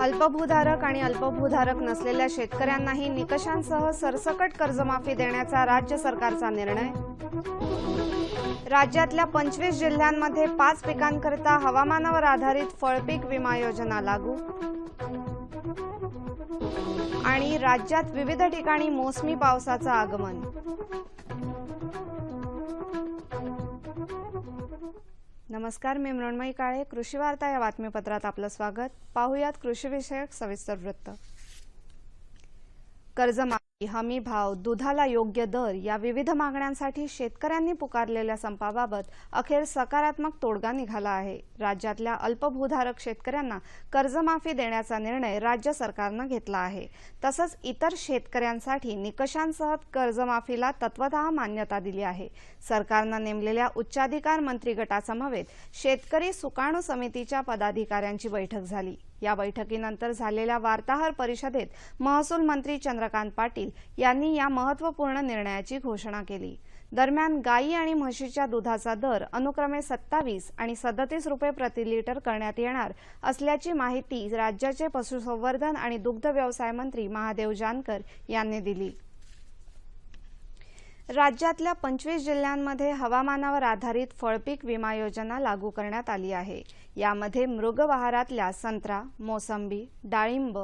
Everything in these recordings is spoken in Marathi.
अल्पभूधारक आणि अल्पभूधारक नसलेल्या शेतकऱ्यांनाही निकषांसह सरसकट कर्जमाफी देण्याचा राज्य सरकारचा निर्णय। राज्यातल्या 25 जिल्ह्यांमध्ये 5 पिकांकरिता हवामानावर आधारित फळपीक विमा योजना लागू। आणि राज्यात विविध ठिकाणी मोसमी पावसाचं आगमन। नमस्कार, मी मृण्मयी काळे। कृषी वार्ता या बातमीपत्रात आपलं स्वागत। पाहुयात कृषीविषयक सविस्तर वृत्त। कर्जमाफी, हमी भाव, दुधाला योग्य दर या विविध मागण्यांसाठी शेतकऱ्यांनी पुकारलेल्या संपाबाबत अखेर सकारात्मक तोडगा निघाला आहे। राज्यातल्या अल्पभूधारक शेतकऱ्यांना कर्जमाफी देण्याचा निर्णय राज्य सरकारने घेतला आहे। तसंच इतर शेतकऱ्यांसाठी निकषांसह कर्जमाफीला तत्वतः मान्यता दिली आहे। सरकारने नेमलेल्या उच्चाधिकार मंत्री गटासमवेत शेतकरी सुकाणू समितीच्या पदाधिकाऱ्यांची बैठक झाली। या बैठकीनंतर झालेल्या वार्ताहर परिषदेत महसूल मंत्री चंद्रकांत पाटील यांनी या महत्त्वपूर्ण निर्णयाची घोषणा केली। दरम्यान गायी आणि म्हशीच्या दुधाचा दर अनुक्रमे 27 आणि 37 रुपये प्रति लिटर करण्यात येणार असल्याची माहिती राज्याचे पशुसंवर्धन आणि दुग्ध व्यवसाय मंत्री महादेव जानकर यांनी दिली। राज्यातल्या 25 जिल्ह्यांमध्ये हवामानावर आधारित फळपीक विमा योजना लागू करण्यात आली आहे। यामध्ये मृगबहारातल्या संत्रा, मोसंबी, डाळिंब,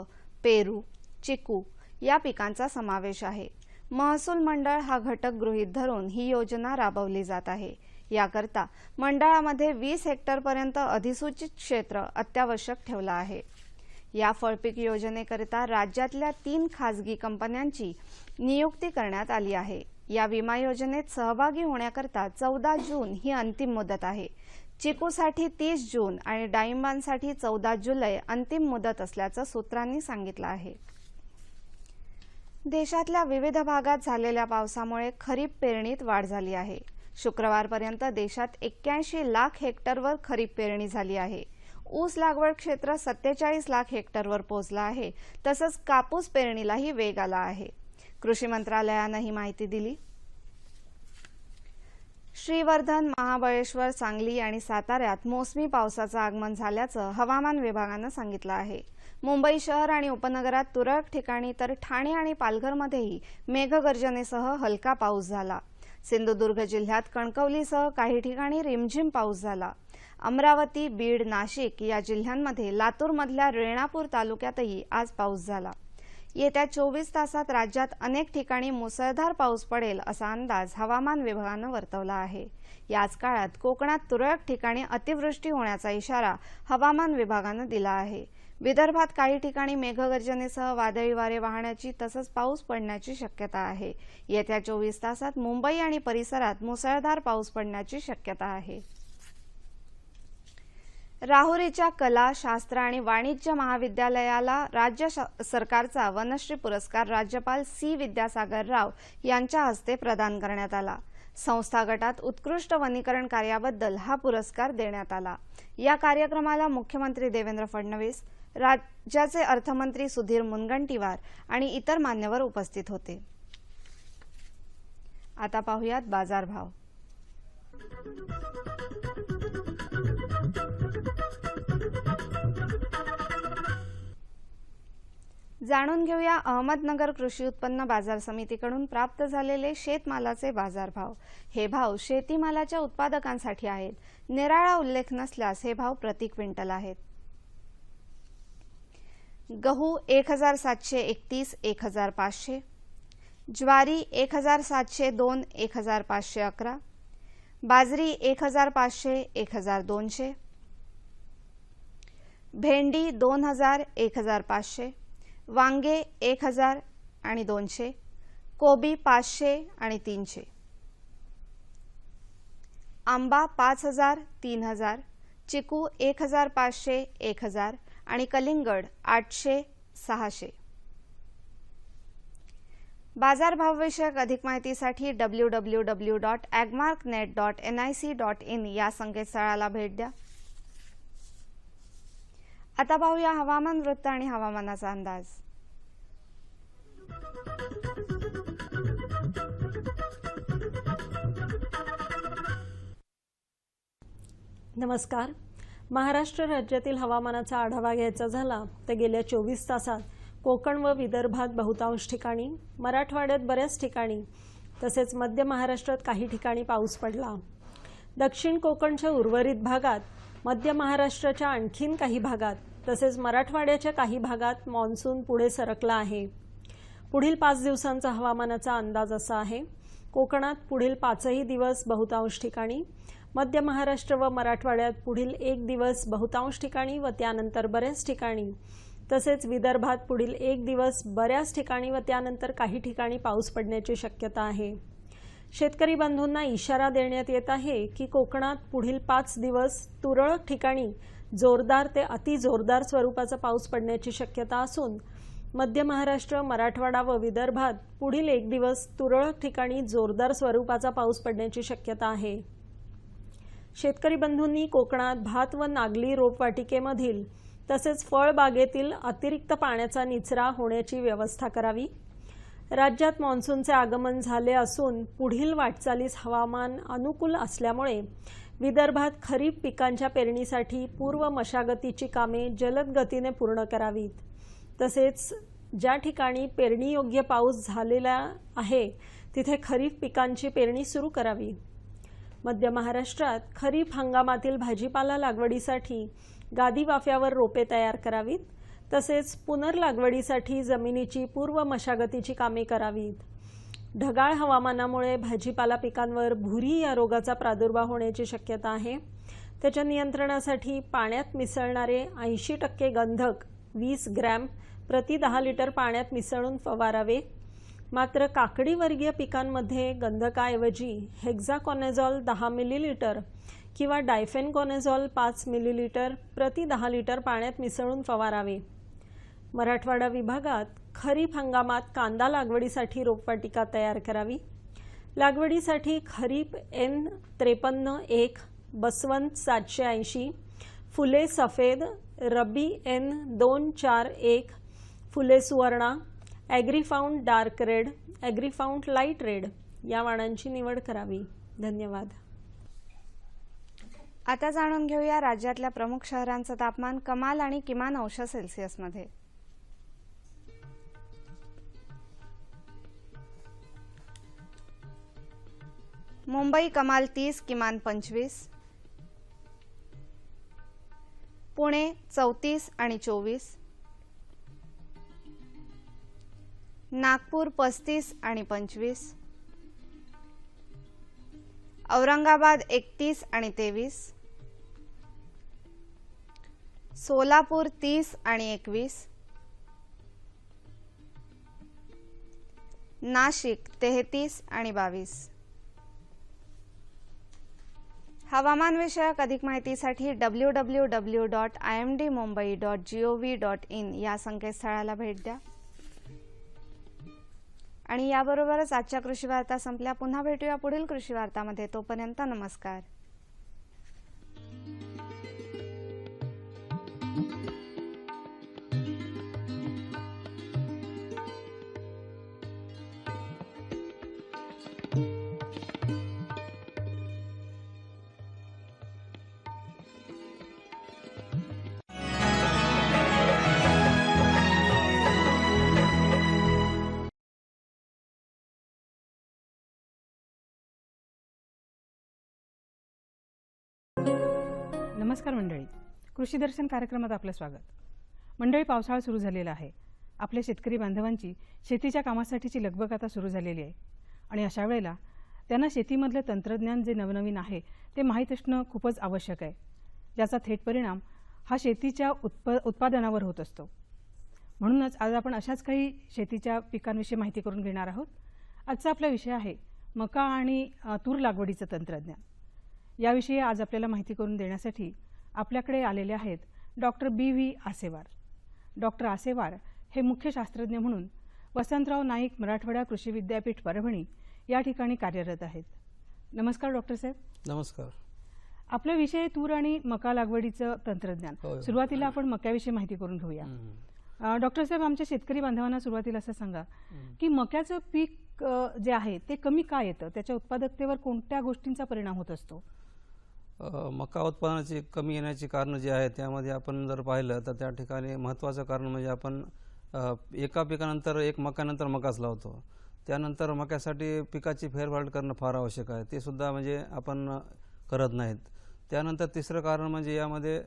पेरू, चिकू या पिकांचा समावेश आहे। महसूल मंडळ हा घटक गृहीत धरून ही योजना राबवली जात आहे। याकरता मंडळामध्ये 20 हेक्टरपर्यंत अधिसूचित क्षेत्र अत्यावश्यक ठेवलं आहे। या फळपीक योजनेकरिता राज्यातल्या 3 खासगी कंपन्यांची नियुक्ती करण्यात आली आहे। या विमा योजनेत सहभागी होण्याकरता 14 जून ही अंतिम मुदत आहे। चिकूसाठी 30 जून आणि डाळिंबांसाठी 14 जुलै अंतिम मुदत असल्याचं सूत्रांनी सांगितलं आहे। देशातल्या विविध भागात झालेल्या पावसामुळे खरीप पेरणीत वाढ झाली आहे। शुक्रवारपर्यंत देशात 81 लाख हेक्टरवर खरीप पेरणी झाली आहे। ऊस लागवड क्षेत्र 47 लाख हेक्टरवर पोहोचलं आहे। तसंच कापूस पेरणीलाही वेग आला आहे। कृषी मंत्रालयाने ही माहिती दिली। श्रीवर्धन, महाबळेश्वर, सांगली आणि साताऱ्यात मोसमी पावसाचं आगमन झाल्याचं हवामान विभागाने सांगितलं आहे। मुंबई शहर आणि उपनगरात तुरळक ठिकाणी तर ठाणे आणि पालघरमध्येही मेघगर्जनेसह हलका पाऊस झाला। सिंधुदुर्ग जिल्ह्यात कणकवलीसह काही ठिकाणी रिमझिम पाऊस झाला। अमरावती, बीड, नाशिक या जिल्ह्यांमध्ये लातूरमधल्या रेणापूर तालुक्यातही आज पाऊस झाला। येत्या 24 तासात राज्यात अनेक ठिकाणी मुसळधार पाऊस पडेल असा अंदाज हवामान विभागाने वर्तवला आहे। याच काळात कोकणात तुरळक ठिकाणी अतिवृष्टी होण्याचा इशारा हवामान विभागाने दिला आहे। विदर्भात काही ठिकाणी मेघगर्जनेसह वादळी वारे वाहण्याची तसंच पाऊस पडण्याची शक्यता आहे। येत्या 24 तासात मुंबई आणि परिसरात मुसळधार पाऊस पडण्याची शक्यता आहे। राहुरीच्या कला, शास्त्र आणि वाणिज्य महाविद्यालयाला राज्य सरकारचा वनश्री पुरस्कार राज्यपाल सी विद्यासागर राव यांच्या हस्ते प्रदान करण्यात आला। संस्था गटात उत्कृष्ट वनीकरण कार्याबद्दल हा पुरस्कार देण्यात आला। या कार्यक्रमाला मुख्यमंत्री देवेंद्र फडणवीस, राज्याचे अर्थमंत्री सुधीर मुनगंटीवार आणि इतर मान्यवर उपस्थित होते। आता पाहुयात बाजारभाव। जाणून घेऊया अहमदनगर कृषी उत्पन्न बाजार समितीकडून प्राप्त झालेले शेतमालाचे बाजारभाव। हे भाव शेतीमालाच्या उत्पादकांसाठी आहेत। निराळा उल्लेख नसल्यास हे भाव प्रति क्विंटल आहेत। गहू 1731 1500, ज्वारी 1702 1511, बाजरी 1500 1200, भेंडी 2000 1500, वांगे 1000 आणि 200, कोबी 500 आणि 300, आंबा 5000 3000, चिकू 1500 1000 आणि कलिंगड 800 600। बाजारभावविषयक अधिक माहितीसाठी www.agmarknet.nic.in या संकेतस्थळाला भेट द्या। आता पाहूया हवामान वृत्त आणि हवामानाचा अंदाज। नमस्कार। महाराष्ट्र राज्यातील हवामानाचा आढावा घ्यायचा झाला तर गेल्या 24 तासात कोकण व विदर्भात बहुतांश ठिकाणी, मराठवाड्यात बऱ्याच ठिकाणी तसेच मध्य महाराष्ट्रात काही ठिकाणी पाऊस पडला। दक्षिण कोकणच्या उर्वरित भागात, मध्य महाराष्ट्राच्या आणखीन काही भागात तसेच मराठवाड्याच्या काही भागात मान्सून पुढे सरकला आहे। पुढील 5 दिवसांचा हवामानाचा अंदाज असा आहे। कोकणात पुढील 5ही दिवस बहुतांश ठिकाणी, मध्य महाराष्ट्र व मराठवाड्यात पुढील 1 दिवस बहुतांश ठिकाणी व त्यानंतर बऱ्याच ठिकाणी तसेच विदर्भात पुढील 1 दिवस बऱ्याच ठिकाणी व त्यानंतर काही ठिकाणी पाऊस पडण्याची शक्यता आहे। शेतकरी बंधूंना इशारा देण्यात येत आहे की कोकणात पुढील 5 दिवस तुरळक ठिकाणी जोरदार ते अतिजोरदार स्वरूपाचा पाऊस पडण्याची शक्यता असून मध्य महाराष्ट्र, मराठवाडा व विदर्भात पुढील 1 दिवस तुरळक ठिकाणी जोरदार स्वरूपाचा पाऊस पडण्याची शक्यता आहे। शेतकरी बंधूंनी कोकणात भात व नागली रोपवाटिकेमधील तसेच फळबागेतील अतिरिक्त पाण्याचा निचरा होण्याची व्यवस्था करावी। राज्यात मान्सूनचे आगमन झाले असून पुढील वाटचालीस हवामान अनुकूल असल्यामुळे विदर्भात खरीप पिकांच्या पेरणीसाठी पूर्व मशागतीची कामे जलद गतीने पूर्ण करावीत। तसेच ज्या ठिकाणी पेरणीयोग्य पाऊस झालेला आहे तिथे खरीप पिकांची पेरणी सुरू करावी। मध्य महाराष्ट्रात खरीप हंगामातील भाजीपाला लागवडीसाठी गादी वाफ्यावर रोपे तयार करावीत। तसेच पुनर्लागवडीसाठी जमिनीची पूर्व मशागतीची कामे करावीत। ढगाळ हवामानामुळे भाजीपाला पिकांवर भुरी या रोगाचा प्रादुर्भाव होण्याची शक्यता आहे। त्याच्या नियंत्रणासाठी पाण्यात मिसळणारे 80% गंधक 20 ग्रॅम प्रति 10 लिटर पाण्यात मिसळून फवारावे। मात्र काकडीवर्गीय पिकांमध्ये गंधकाऐवजी हेक्साकोनाझोल 10 मिलीलिटर किंवा डायफेनकोनाझोल 5 मिलीलिटर प्रति 10 लिटर पाण्यात मिसळून फवारावे। मराठवाडा विभागात खरीप हंगामात कांदा लागवडीसाठी रोपवाटिका तयार करावी। लागवडीसाठी खरीप N53-1, बसवंत 780, फुले सफेद, रब्बी N241, Phule Suvarna, Agrifound dark red, Agrifound light red या वाणांची निवड करावी। धन्यवाद। आता जाणून घेऊया राज्यातल्या प्रमुख शहरांचं तापमान कमाल आणि किमान अंश सेल्सिअसमध्ये। मुंबई कमाल 30, किमान 25, पुणे 34 आणि 24, नागपूर 35 आणि 25, औरंगाबाद 31 आणि 23, सोलापूर 30 आणि 21, नाशिक 33 आणि 22। हवामान विषयक अधिक माहितीसाठी www.imdmumbai.gov.in या संकेतस्थळाला भेट द्या। आणि याबरोबरच आजच्या कृषी वार्ता संपल्या। पुन्हा भेटूया पुढील कृषी वार्तामध्ये। तोपर्यंत नमस्कार। नमस्कार मंडळी, कृषी दर्शन कार्यक्रमात आपलं स्वागत। मंडळी, पावसाळा सुरू झालेला आहे। आपल्या शेतकरी बांधवांची शेतीच्या कामासाठीची लगबग आता सुरू झालेली आहे आणि अशा वेळेला त्यांना शेतीमधलं तंत्रज्ञान जे नवनवीन आहे ते माहीत असणं खूपच आवश्यक आहे, ज्याचा थेट परिणाम हा शेतीच्या उत्पादनावर होत असतो। म्हणूनच आज आपण अशाच काही शेतीच्या पिकांविषयी माहिती करून घेणार आहोत। आजचा आपला विषय आहे मका आणि तूर लागवडीचं तंत्रज्ञान। याविषयी आज आपल्याला माहिती करून देण्यासाठी आपल्याकडे आलेले आहेत doctor BV Asewar. Doctor Asewar हे मुख्य शास्त्रज्ञ म्हणून वसंतराव नाईक मराठवाडा कृषी विद्यापीठ परभणी या ठिकाणी कार्यरत आहेत। नमस्कार डॉक्टर साहेब। नमस्कार। आपला विषय तूर आणि मका लागवडीचं तंत्रज्ञान। सुरुवातीला आपण मक्याविषयी माहिती करून घेऊया। डॉक्टर साहेब, आमच्या शेतकरी बांधवांना सुरुवातीला असं सांगा की मक्याचं पीक जे आहे ते कमी का येतं, त्याच्या उत्पादकतेवर कोणत्या गोष्टींचा परिणाम होत असतो? मका उत्पादनाची कमी येण्याची कारणं जी आहेत त्यामध्ये आपण जर पाहिलं तर त्या ठिकाणी महत्त्वाचं कारण म्हणजे आपण एका पिकानंतर एक मकानंतर मकाच लावतो. त्यानंतर मक्यासाठी पिकाची फेरफार करणं फार आवश्यक आहे, ते सुद्धा म्हणजे आपण करत नाहीत. त्यानंतर तिसरं कारण म्हणजे यामध्ये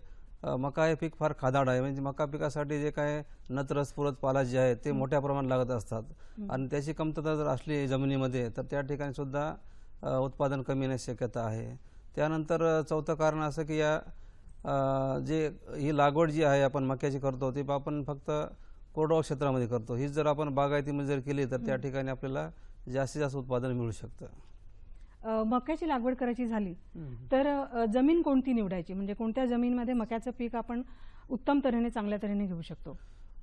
मका हे पीक फार खादाड आहे. म्हणजे मका पिकासाठी जे काय नत्र स्फुरद पाला जे आहे ते मोठ्या प्रमाणात लागत असतात आणि त्याची कमतरता जर असली जमिनीमध्ये तर त्या ठिकाणी सुद्धा उत्पादन कमी येण्याची शक्यता आहे. त्यानंतर चौथं कारण असं की या जे ही लागवड जी आहे आपण मक्याची करतो ती आपण फक्त कोरडवाहू क्षेत्रामध्ये करतो. ही जर आपण बागायतीमध्ये जर केली तर त्या ठिकाणी आपल्याला जास्तीत जास्त उत्पादन मिळू शकतं. मक्याची लागवड करायची झाली तर जमीन कोणती निवडायची, म्हणजे कोणत्या जमीनमध्ये मक्याचं पीक आपण उत्तम तऱ्हेने चांगल्या तऱ्हेने घेऊ शकतो?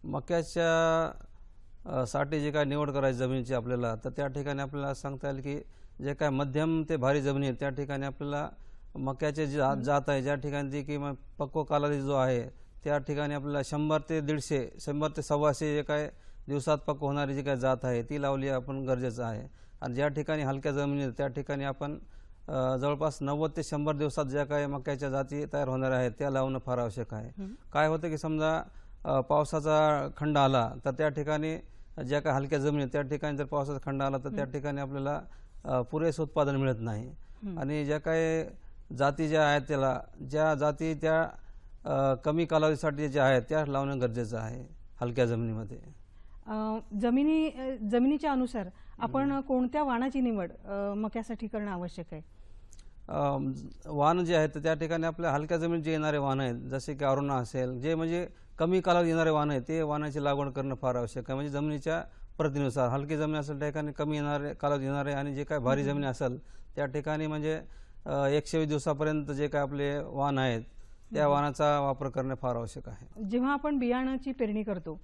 मक्याच्या साठी जे काय निवड करायची जमिनीची आपल्याला, तर त्या ठिकाणी आपल्याला सांगता येईल की जे काय मध्यम ते भारी जमिनी आहेत त्या ठिकाणी आपल्याला मक्याचे जे जात आहे ज्या ठिकाणी ती किंवा पक्व कालावधी जो आहे त्या ठिकाणी आपल्याला 100 ते 150, 100 ते 125 जे काय दिवसात पक्व होणारी जी काय जात आहे ती लावली आपण गरजेचं आहे. आणि ज्या ठिकाणी हलक्या जमिनी त्या ठिकाणी आपण जवळपास 90 ते 100 दिवसात ज्या काही मक्याच्या जाती तयार होणार आहेत त्या लावणं फार आवश्यक आहे. काय होतं की समजा पावसाचा खंड आला तर त्या ठिकाणी ज्या काही हलक्या जमिनी त्या ठिकाणी जर पावसाचा खंड आला तर त्या ठिकाणी आपल्याला पुरेसं उत्पादन मिळत नाही. आणि ज्या काही जाती ज्या आहेत त्याला ज्या जाती त्या कमी कालावधीसाठी ज्या आहेत त्या लावणं गरजेचं आहे हलक्या जमिनीमध्ये. जमिनीच्या अनुसार आपण कोणत्या वाणाची निवड मक्यासाठी करणं आवश्यक आहे? वाण जे आहेत त्या ठिकाणी आपल्या हलक्या जमिनीत जे येणारे वाण आहेत जसे की अरुणा असेल, जे म्हणजे कमी कालावधीत येणारे वाण आहेत ते वाणाची लागवड करणं फार आवश्यक आहे. म्हणजे जमिनीच्या प्रतीनुसार हलकी जमीन असेल त्या ठिकाणी कमी येणारे कालावधी येणारे आणि जे काय भारी जमीन असेल त्या ठिकाणी म्हणजे 120 दिवसापर्यंत जे काय आपले वाण आहेत त्या वाणाचा वापर करणे फार आवश्यक आहे. जेव्हा आपण बियाणाची पेरणी करतो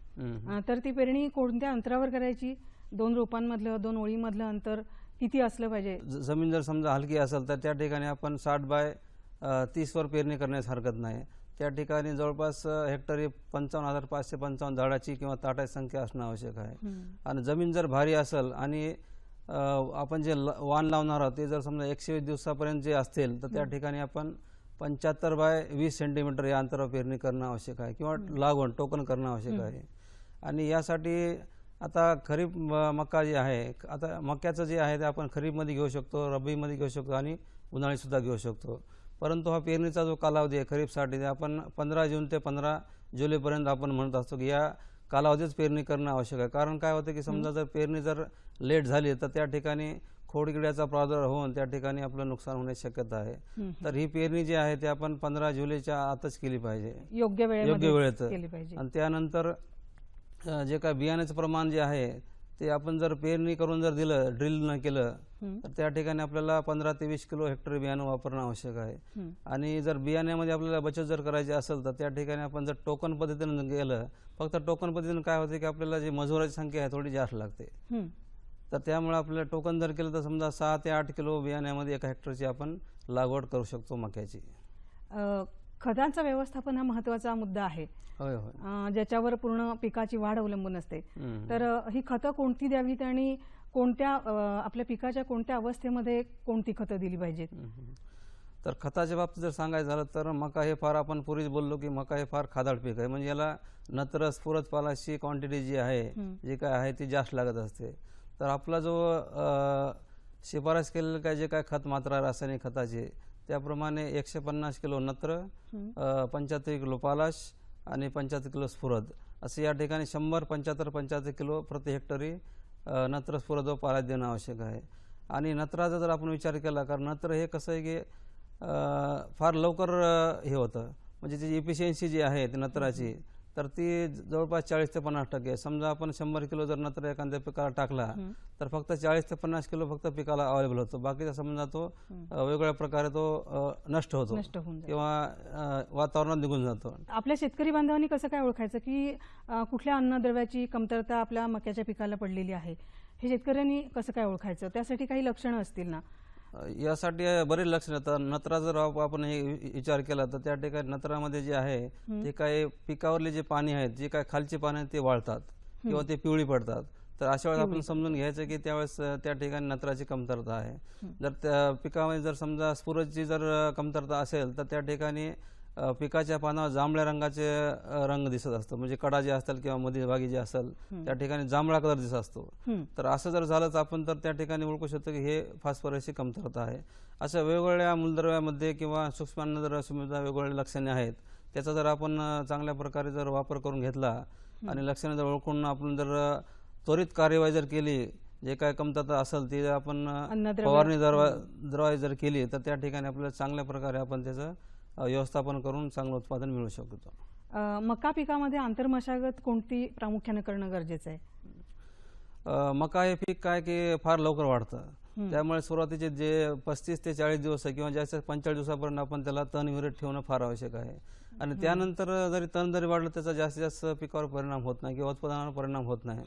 तर ती पेरणी कोणत्या अंतरावर करायची? 2 रोपांमधलं 2 ओळीमधलं अंतर किती असलं पाहिजे? जमीन जर समजा हलकी असेल तर त्या ठिकाणी आपण 60 बाय 30 वर पेरणी करण्यास हरकत नाही. त्या ठिकाणी जवळपास हेक्टरी 55,555 झाडाची किंवा ताटाची संख्या असणं आवश्यक आहे. आणि जमीन जर भारी असेल आणि आपण जे वाण लावणार आहोत ते जर समजा 120 दिवसापर्यंत जे असतील तर त्या ठिकाणी आपण 75 बाय 20 सेंटीमीटर या अंतरावर पेरणी करणं आवश्यक आहे किंवा लागवण टोकन करणं आवश्यक आहे. आणि यासाठी आता खरीप मका जे आहे, आता मक्याचं जे आहे ते आपण खरीपमध्ये घेऊ शकतो, रब्बीमध्ये घेऊ शकतो आणि उन्हाळीसुद्धा घेऊ शकतो. परंतु हा पेरणीचा जो कालावधी आहे खरीपसाठी ते आपण 15 जून ते 15 जुलैपर्यंत आपण म्हणत असतो की या कालावधीच पेरणी करणं आवश्यक आहे. कारण काय होतं की समजा जर पेरणी जर लेट झाली तर त्या ठिकाणी खोडकिड्याचा प्रादुर्भाव होऊन त्या ठिकाणी आपलं नुकसान होण्याची शक्यता आहे. तर ही पेरणी जी आहे ती आपण 15 जुलैच्या आतच केली पाहिजे, योग्य वेळेत. आणि त्यानंतर जे काय बियाण्याचं प्रमाण जे आहे ते आपण जर पेरणी करून जर दिलं, ड्रिल न केलं तर त्या ठिकाणी आपल्याला 15 ते 20 किलो हेक्टर बियाणं वापरणं आवश्यक आहे. आणि जर बियाण्यामध्ये आपल्याला बचत जर करायची असेल तर त्या ठिकाणी आपण जर टोकन पद्धतीनं गेलं, फक्त टोकन पद्धतीनं काय होते की आपल्याला जी मजुराची संख्या आहे थोडी जास्त लागते. तर त्यामुळे आपल्याला टोकन जर केलं तर समजा 6 ते 8 किलो बियाण्यामध्ये एका हेक्टरची आपण लागवड करू शकतो मक्याची. खतांचं व्यवस्थापन हा महत्त्वाचा मुद्दा आहे. होय होय. ज्याच्यावर पूर्ण पिकाची वाढ अवलंबून असते. तर ही खतं कोणती द्यावीत आणि कोणत्या आपल्या पिकाच्या कोणत्या अवस्थेमध्ये कोणती खतं दिली पाहिजेत? तर खताच्या बाबतीत जर सांगायचं झालं तर मका हे फार आपण पूर्वीच बोललो की मका हे फार खादाड पीक आहे. म्हणजे याला नत्र स्फुरद पालाची क्वांटिटी जी आहे जी काय आहे ती जास्त लागत असते. तर आपला जो शिफारस केलेलं काय जे काय खत मात्रा रासायनिक खताचे त्याप्रमाणे 150 किलो नत्र, 75 किलो पालाश आणि 75 किलो स्फुरद असे या ठिकाणी 100, 75 किलो प्रति हेक्टरी नत्र स्फुरद व पालाश देणं आवश्यक आहे. आणि नत्राचा जर आपण विचार केला, कारण नत्र हे कसं आहे की फार लवकर हे होतं, म्हणजे त्याची इफिशियन्सी जी आहे ती नत्राची तर ती जवळपास 40 ते 50%. समजा आपण 100 किलो जर नत्र एखाद्या पिकाला टाकला तर फक्त 40 ते 50 किलो फक्त पिकाला अवेलेबल होतो. बाकीचा समजा तो वेगवेगळ्या प्रकारे तो नष्ट होतो किंवा वातावरणात निघून जातो. आपल्या शेतकरी बांधवांनी कसं काय ओळखायचं की कुठल्या अन्नद्रव्याची कमतरता आपल्या मक्याच्या पिकाला पडलेली आहे? हे शेतकऱ्यांनी कसं काय ओळखायचं? त्यासाठी काही लक्षणं असतील ना? यासाठी बरेच लक्षणं येतात. नत्रा जर आपण विचार केला तर त्या ठिकाणी नत्रामध्ये जे आहे ते काय पिकावरले जे पाणी आहेत, जे काय खालचे पाणी आहेत ते वाळतात किंवा ते पिवळी पडतात. तर अशा वेळेस आपण समजून घ्यायचं की त्यावेळेस त्या ठिकाणी नत्राची कमतरता आहे. जर त्या पिकामध्ये जर समजा स्फुरदची जर कमतरता असेल तर त्या ठिकाणी पिकाच्या पानावर जांभळ्या रंगाचे रंग दिसत असतो, म्हणजे कडा जे असतील किंवा मध्यभागी जे असेल त्या ठिकाणी जांभळा कलर दिसत असतो. तर असं जर झालं तर आपण तर त्या ठिकाणी ओळखू शकतो की हे फॉस्फरसची कमतरता आहे. अशा वेगवेगळ्या मूलद्रव्यामध्ये किंवा सूक्ष्म अन्नद्रव्यामध्ये वेगवेगळे लक्षणे आहेत. त्याचा जर आपण चांगल्या प्रकारे जर वापर करून घेतला आणि लक्षणे जर ओळखून आपण जर त्वरित कार्यवाही जर केली, जे काय कमतरता असेल ती आपण फवारणी द्रव्य जर केली तर त्या ठिकाणी आपल्याला चांगल्या प्रकारे आपण त्याचं व्यवस्थापन करून चांगलं उत्पादन मिळू शकतो. मका पिकामध्ये आंतरमशागत कोणती प्रामुख्याने करणं गरजेचं आहे? मका हे पीक काय की फार लवकर वाढतं, त्यामुळे सुरुवातीचे जे 35 ते 40 दिवस आहे किंवा जास्त 45 दिवसापर्यंत आपण त्याला तण विरहित ठेवणं फार आवश्यक आहे. आणि त्यानंतर जरी तण जरी वाढलं त्याचा जास्तीत जास्त पिकावर परिणाम होत नाही किंवा उत्पादनावर परिणाम होत नाही.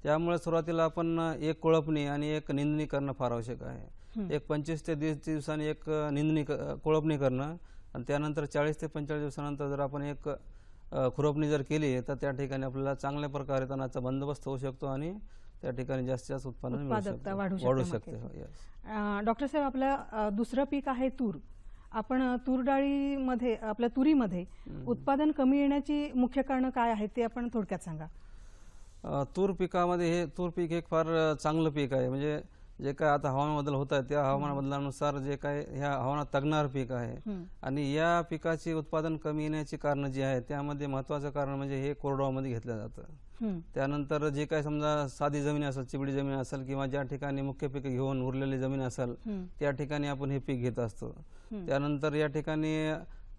त्यामुळे सुरुवातीला आपण एक कोळपणी आणि एक निंदणी करणं फार आवश्यक आहे. एक 25 ते 30 दिवसांनी एक कोळपणी करणं आणि त्यानंतर 40 ते 45 दिवसानंतर जर आपण एक खुरपणी जर केली तर त्या ठिकाणी आपल्याला चांगल्या प्रकारे तणाचा बंदोबस्त होऊ शकतो आणि त्या ठिकाणी जास्तीत जास्त उत्पादन वाढू शकते. डॉक्टर साहेब, आपलं दुसरं पीक आहे तूर. आपण तूर डाळीमध्ये आपल्या तुरीमध्ये उत्पादन कमी येण्याची मुख्य कारणं काय आहेत ते आपण थोडक्यात सांगा. तूर पिकामध्ये हे तूर पीक एक फार चांगलं पीक आहे. म्हणजे जे काय आता हवामान बदल होत आहे त्या हवामान बदलानुसार जे काय ह्या हवामानात तगणार पीक आहे आणि या पिकाचे उत्पादन कमी येण्याची कारण जी आहे त्यामध्ये महत्वाचं कारण म्हणजे हे कोरडवाहूमध्ये घेतलं जातं. त्यानंतर जे काय समजा साधी जमीन असेल, चिबडी जमीन असेल किंवा ज्या ठिकाणी मुख्य पीक घेऊन उरलेली जमीन असेल त्या ठिकाणी आपण हे पीक घेत असतो. त्यानंतर या ठिकाणी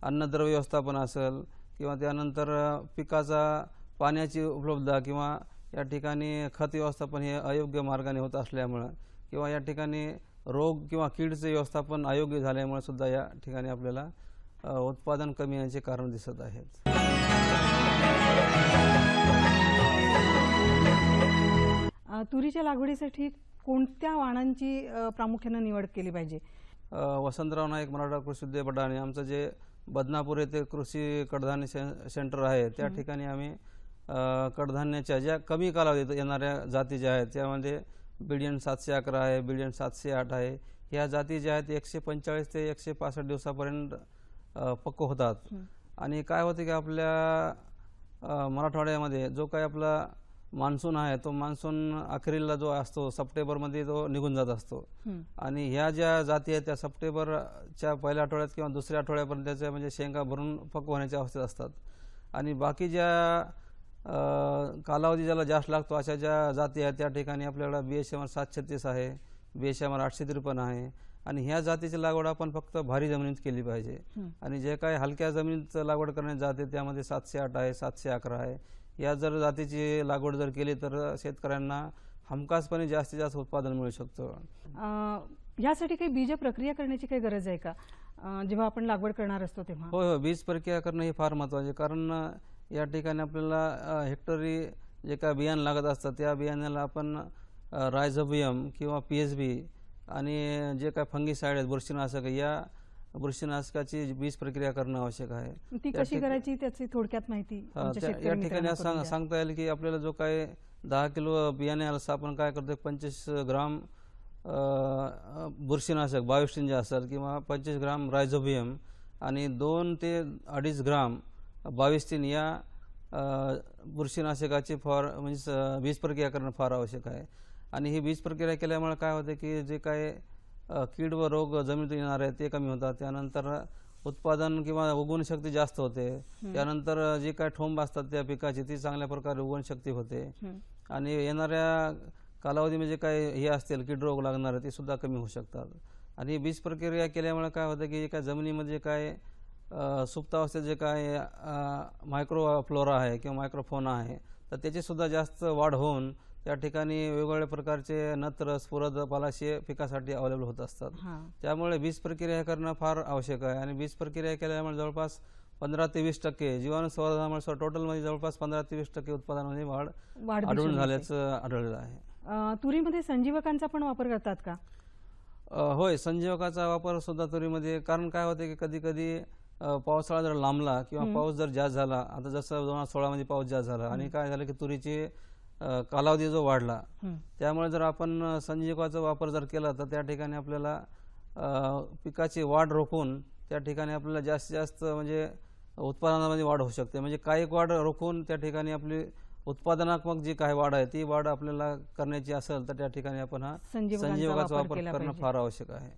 अन्नद्रव्य व्यवस्थापन असेल किंवा त्यानंतर पिकाचा पाण्याची उपलब्धता किंवा या ठिकाणी खत व्यवस्थापन हे अयोग्य मार्गाने होत असल्यामुळं किंवा या ठिकाणी रोग किंवा कीडचे व्यवस्थापन अयोग्य झाल्यामुळे सुद्धा या ठिकाणी आपल्याला उत्पादन कमी येण्याचे कारण दिसत आहेत. तुरीच्या लागवडीसाठी कोणत्या वाणांची प्रामुख्याने निवड केली पाहिजे? वसंतराव नाईक मराठा कृषी विद्यापीठ बडाणे आमचं जे बदनापूर येथे कृषी कडधान्य सेंटर आहे त्या ठिकाणी आम्ही कडधान्याच्या ज्या कमी कालावधीत येणाऱ्या जाती ज्या आहेत त्यामध्ये बिडियन 711 आहे, बिडियन 708 आहे. ह्या जाती ज्या आहेत 145 ते 165 दिवसापर्यंत पक्व होतात. आणि काय होते की आपल्या मराठवाड्यामध्ये जो काय आपला मान्सून आहे तो मान्सून अखेरीला जो असतो सप्टेंबरमध्ये तो निघून जात असतो आणि ह्या ज्या जाती आहेत त्या सप्टेंबरच्या पहिल्या आठवड्यात किंवा दुसऱ्या आठवड्यापर्यंत त्याच्या म्हणजे शेंगा भरून पक्व होण्याच्या अवस्थेत असतात. आणि बाकी ज्या कालावधी ज्याला जास्त लागतो अशा ज्या जाती आहेत त्या ठिकाणी आपल्याला BSMR 736 आहे, BSMR 853 आहे. आणि ह्या जातीची लागवड आपण फक्त भारी जमिनीत केली पाहिजे. आणि जे काय हलक्या जमिनीत लागवड करण्यात जाते त्यामध्ये 708 आहे, 711 आहे. या जर जातीची लागवड जर केली तर शेतकऱ्यांना हमखासपणे जास्तीत जास्त उत्पादन मिळू शकतं. यासाठी काही बीज प्रक्रिया करण्याची काही गरज आहे का जेव्हा आपण लागवड करणार असतो तेव्हा? होय, बीज प्रक्रिया करणं हे फार महत्त्वाचे, कारण या ठिकाणी आपल्याला हेक्टरी जे काय बियाणं लागत असतं त्या बियाण्याला आपण रायझोबियम किंवा PSB आणि जे काय फंगीसाइड आहेत बुरशीनाशक या बुरशीनाशकाची बीज प्रक्रिया करणं आवश्यक आहे. ती कशी करायची त्याची थोडक्यात माहिती या ठिकाणी सांगता येईल की आपल्याला जो काय 10 किलो बियाणे आपण काय करतो 25 ग्राम बुरशीनाशक 22 जे असेल किंवा 25 ग्राम रायझोबियम आणि 2 ते 2.5 ग्राम 22 या बुरशीनाशकाची म्हणजे बीज प्रक्रिया करणं फार आवश्यक आहे. आणि ही बीज प्रक्रिया केल्यामुळे काय होते की जे काय कीड व रोग जमिनीतून येणार आहे ते कमी होतात. त्यानंतर उत्पादन किंवा उगवण शक्ती जास्त होते. त्यानंतर जे काय ठोंब असतात त्या पिकाची ती चांगल्या प्रकारे उगवण शक्ती होते. आणि येणाऱ्या कालावधीमध्ये जे काय हे असतील कीड रोग लागणार ते सुद्धा कमी होऊ शकतात. आणि बीज प्रक्रिया केल्यामुळे काय होतं की एका जमिनीमध्ये काय सुप्तावस्थेत जे काय मायक्रोफ्लोरा आहे किंवा मायक्रोफोना आहे तर त्याची सुद्धा जास्त वाढ होऊन त्या ठिकाणी वेगवेगळ्या प्रकारचे नत्र स्फुरद पालाशे पिकासाठी अवेलेबल होत असतात. त्यामुळे बीज प्रक्रिया करणं फार आवश्यक आहे. आणि बीज प्रक्रिया केल्यामुळे जवळपास 15 ते 20% जीवाणू संवर्धनामुळे टोटलमध्ये जवळपास 15 ते 20% उत्पादनामध्ये वाढ आढळून झाल्याचं आढळलेलं आहे. तुरीमध्ये संजीवकांचा पण वापर करतात का? होय, संजीवकाचा वापर सुद्धा तुरीमध्ये, कारण काय होते की कधी कधी पावसाळा जर लांबला किंवा पाऊस जर जास्त झाला, आता जसं 2016 मध्ये पाऊस जास्त झाला आणि काय झालं की तुरीची कालावधी जो वाढला, हं. त्यामुळे जर आपण संजीवकाचा वापर जर केला तर त्या ठिकाणी आपल्याला पिकाची वाढ रोखून त्या ठिकाणी आपल्याला जास्तीत जास्त म्हणजे उत्पादनामध्ये वाढ होऊ शकते. म्हणजे काही वाढ रोखून त्या ठिकाणी आपली उत्पादनात्मक जी काही वाढ आहे ती वाढ आपल्याला करण्याची असेल तर त्या ठिकाणी आपण हा संजीवकांचा संजीवकाचा वापर वापर केला करणं पाहिजे. फार आवश्यक आहे.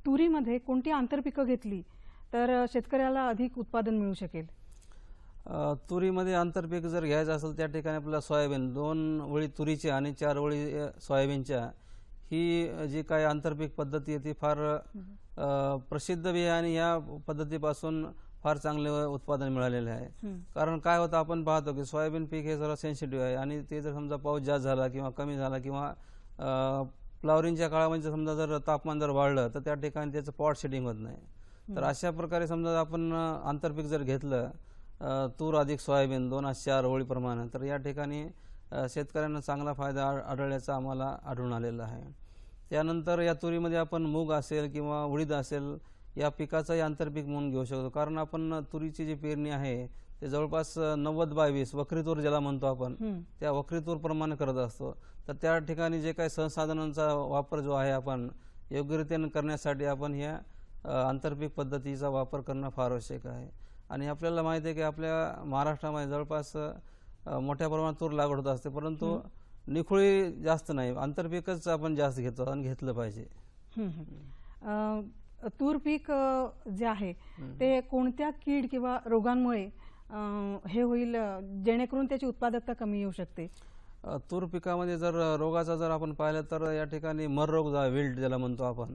तुरीमध्ये कोणती आंतरपिकं घेतली तर शेतकऱ्याला अधिक उत्पादन मिळू शकेल? तुरीमध्ये आंतरपीक जर घ्यायचं असेल त्या ठिकाणी आपल्याला सोयाबीन 2 ओळी तुरीच्या आणि 4 ओळी सोयाबीनच्या ही जी काही आंतरपीक पद्धती आहे ती फार प्रसिद्ध बी आहे आणि या पद्धतीपासून फार चांगले उत्पादन मिळालेले आहे. कारण काय होतं आपण पाहतो की सोयाबीन पीक हे जरा सेन्सिटिव्ह आहे आणि ते जर समजा पाऊस जास्त झाला किंवा कमी झाला किंवा फ्लॉवरिंगच्या काळामध्ये समजा जर तापमान जर वाढलं तर त्या ठिकाणी त्याचं पॉट शेडिंग होत नाही. तर अशा प्रकारे समजा आपण आंतरपीक जर घेतलं तूर अधिक सोयाबीन 2-4 ओळीप्रमाणे तर या ठिकाणी शेतकऱ्यांना चांगला फायदा आढळल्याचा आम्हाला आढळून आलेला आहे. त्यानंतर या तुरीमध्ये आपण मूग असेल किंवा उडीद असेल या पिकाचंही आंतरपीक म्हणून घेऊ शकतो. कारण आपण तुरीची जी पेरणी आहे ते जवळपास 90/20 वक्री तूर ज्याला म्हणतो आपण त्या वक्री तूर प्रमाणे करत असतो. तर त्या ठिकाणी जे काही संसाधनांचा वापर जो आहे आपण योग्यरीत्याने करण्यासाठी आपण ह्या आंतरपीक पद्धतीचा वापर करणं फार आवश्यक आहे. आणि आपल्याला माहिती आहे की आपल्या महाराष्ट्रामध्ये जवळपास मोठ्या प्रमाणात तूर लागवड होत असते, परंतु निखोळी जास्त नाही, आंतरपीकच आपण जास्त घेतो आणि घेतलं पाहिजे. तूर पीक जे आहे ते कोणत्या कीड किंवा रोगांमुळे हे होईल जेणेकरून त्याची उत्पादकता कमी येऊ शकते? तूर पिकामध्ये जर रोगाचा जर आपण पाहिलं तर या ठिकाणी मर रोग जो विल्ट ज्याला म्हणतो आपण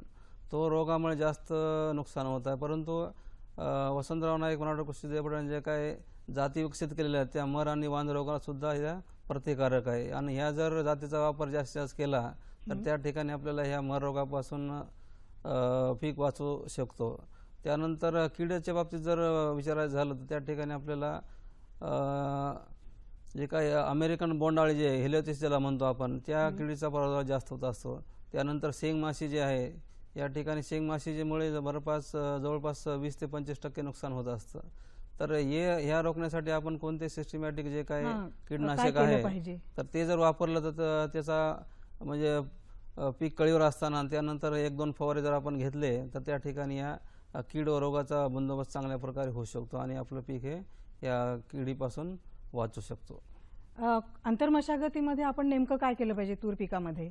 तो रोगामुळे जास्त नुकसान होत आहे. परंतु वसंतराव नाईक मराठवाडा कृषी विद्यापीठाने जे काय जाती विकसित केलेल्या आहेत त्या मर आणि वांज रोगाला सुद्धा ह्या प्रतिकारक आहे आणि ह्या जर जातीचा वापर जास्तीत जास्त केला तर त्या ठिकाणी आपल्याला ह्या मर रोगापासून पीक वाचवू शकतो. त्यानंतर किड्याच्या बाबतीत जर विचारायचं झालं तर त्या ठिकाणी आपल्याला जे काही अमेरिकन बोंडाळी जे हेलिओथिस ज्याला म्हणतो आपण त्या किडीचा प्रादुर्भाव जास्त होत असतो. त्यानंतर शेंगमाशी जे आहे या ठिकाणी शेंगमाशीमुळे जवळपास 20 ते 25% नुकसान होत असतं. तर ह्या रोखण्यासाठी आपण कोणते सिस्टमॅटिक जे काही कीटनाशक आहे तर ते जर वापरलं तर त्याचा म्हणजे पीक कळीवर असताना त्यानंतर 1-2 फवारे जर आपण घेतले तर त्या ठिकाणी या कीड व रोगाचा बंदोबस्त चांगल्या प्रकारे होऊ शकतो आणि आपलं पीक हे या किडीपासून वाचू शकतो. आंतरमशागतीमध्ये आपण नेमकं काय केलं पाहिजे तूर पिकामध्ये?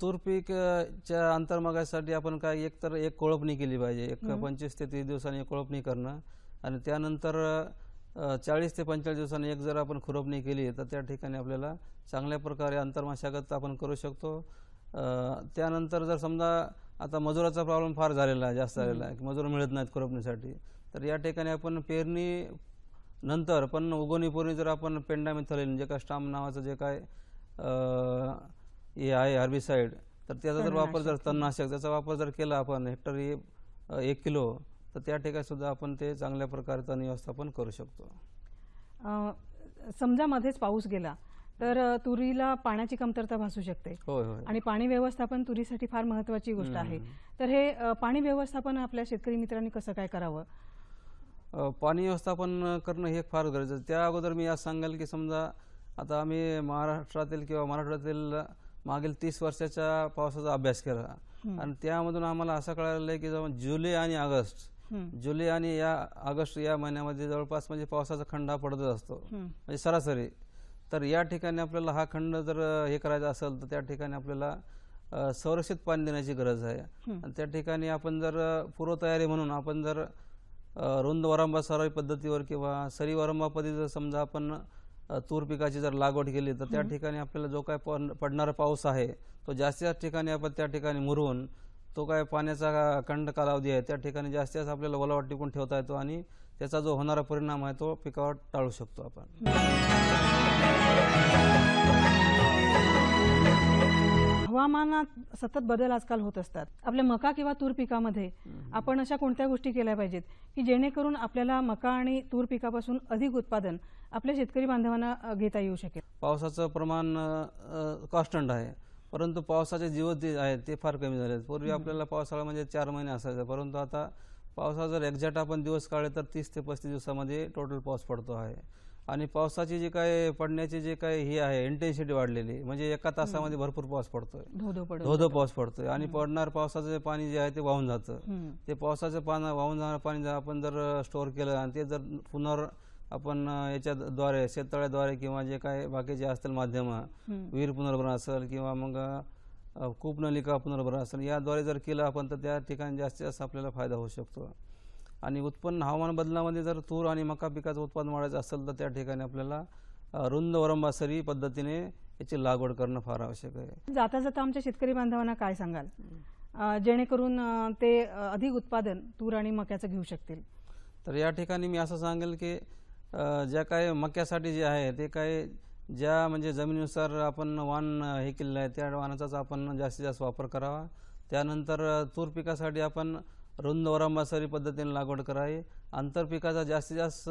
तूर पीकच्या आंतरमशागतीसाठी आपण काय एक कोळपणी केली पाहिजे. 25 ते 30 दिवसांनी एक कोळपणी करणं आणि त्यानंतर 40 ते 45 दिवसांनी एक जर आपण खुरपणी केली तर त्या ठिकाणी आपल्याला चांगल्या प्रकारे आंतरमशागत आपण करू शकतो. त्यानंतर जर समजा आता मजुराचा प्रॉब्लेम फार झालेला आहे, जास्त झालेला आहे, मजूर मिळत नाहीत खुरपणीसाठी, तर या ठिकाणी आपण पेरणी नंतर पण उगवणीपूर्वी जर आपण पेंडामिथालिन जे कस्टाम नावाचं जे काय हे आहे हर्बिसाइड तर त्याचा जर वापर जर तणनाशक त्याचा वापर जर केला आपण हेक्टरी 1 किलो तर त्या ठिकाणी सुद्धा आपण ते चांगल्या प्रकारे तण व्यवस्थापन करू शकतो. समजा मध्येच पाऊस गेला तर तुरीला पाण्याची कमतरता भासू शकते. होय होय आणि पाणी व्यवस्थापन तुरीसाठी फार महत्त्वाची गोष्ट आहे. तर हे पाणी व्यवस्थापन आपल्या शेतकरी मित्रांनी कसं काय करावं? पाणी व्यवस्थापन करणं हे फार गरजेचं आहे. त्या अगोदर मी आज सांगेल की समजा आता आम्ही महाराष्ट्रातील किंवा मराठवाड्यातील मागील 30 वर्षाच्या पावसाचा अभ्यास केला आणि त्यामधून आम्हाला असं कळालेलं आहे की जुलै आणि ऑगस्ट या महिन्यामध्ये जवळपास म्हणजे पावसाचा खंड हा पडतच असतो म्हणजे सरासरी. तर या ठिकाणी आपल्याला हा खंड जर हे करायचा असेल तर त्या ठिकाणी आपल्याला संरक्षित पाणी देण्याची गरज आहे आणि त्या ठिकाणी आपण जर पूर्वतयारी म्हणून आपण जर रुंद वरंबा सराई पद्धतीवर किंवा सरी वरंबा पद्धतीवर समजा आपण तूर पिकाची जर लागवड केली तर त्या ठिकाणी आपल्याला जो काय पडणारा पाऊस आहे तो जास्तीत ठिकाणी आपण त्या ठिकाणी मुरवून तो काय पाण्याचा खंड कालावधी आहे त्या ठिकाणी जास्तीत आपल्याला ओलावा टिकून ठेवता येतो आणि त्याचा जो होणारा परिणाम आहे तो पिकावर टाळू शकतो आपण. हवामानात सतत बदल आजकाल होत असतात. आपल्या मका किंवा तूर पिकामध्ये आपण अशा कोणत्या गोष्टी केल्या पाहिजेत की जेणेकरून आपल्याला मका आणि तूर पिकापासून अधिक उत्पादन आपल्या शेतकरी बांधवांना घेता येऊ शकेल? पावसाचं प्रमाण कॉन्स्टंट आहे परंतु पावसाचे दिवस आहेत ते फार कमी झाले. पूर्वी आपल्याला पावसाळा म्हणजे 4 महिने असायचा परंतु आता पावसाचा जर एक्झॅक्ट आपण दिवस काढले तर 30 ते 35 दिवसामध्ये टोटल पाऊस पडतो आहे आणि पावसाची जी काय पडण्याची जी काय ही आहे इंटेन्सिटी वाढलेली, म्हणजे एका तासामध्ये भरपूर पाऊस पडतोय, धोधो पाऊस पडतोय आणि पडणार पावसाचं जे पाणी जे आहे ते वाहून जातं. ते पावसाचं पाणी वाहून जाणारं पाणी जर आपण जर स्टोअर केलं आणि ते जर पुन्हा आपण याच्याद्वारे शेततळ्याद्वारे किंवा जे काय बाकीचे असतील माध्यमं, विहीर पुनर्भरण असेल किंवा मग कूपनलिका पुनर्भरण असेल, याद्वारे जर केलं आपण तर त्या ठिकाणी जास्तीत जास्त आपल्याला फायदा होऊ शकतो. आणि उत्पन्न हवामान बदलामध्ये जर तूर आणि मका पिकाचं उत्पादन वाढायचं असेल तर त्या ठिकाणी आपल्याला रुंद वरंबासरी पद्धतीने याची लागवड करणं फार आवश्यक आहे. जाता जाता आमच्या शेतकरी बांधवांना काय सांगाल जेणेकरून ते अधिक उत्पादन तूर आणि मक्याचं घेऊ शकतील? तर या ठिकाणी मी असं सांगेल की ज्या काय मक्यासाठी जे आहे ते काय ज्या म्हणजे जमिनीनुसार आपण वाण हे केलेलं आहे त्या वाणाचाच आपण जास्तीत जास्त वापर करावा. त्यानंतर तूर पिकासाठी आपण रुंद वरंबासरी पद्धतीने लागवड करावी. आंतरपिकाचा जास्तीत जास्त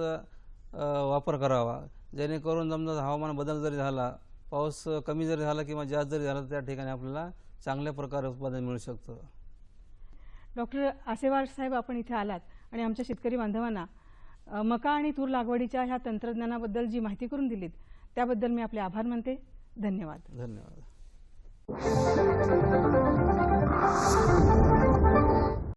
वापर करावा, जेणेकरून समजा हवामान बदल जरी झाला, पाऊस कमी जरी झाला किंवा जास्त जरी झाला, त्या ठिकाणी आपल्याला चांगल्या प्रकारे उत्पादन मिळू शकतं. डॉक्टर आसेवार साहेब, आपण इथे आलात आणि आमच्या शेतकरी बांधवांना मका आणि तूर लागवडीच्या ह्या तंत्रज्ञानाबद्दल जी माहिती करून दिलीत त्याबद्दल मी आपले आभार मानते. धन्यवाद. धन्यवाद.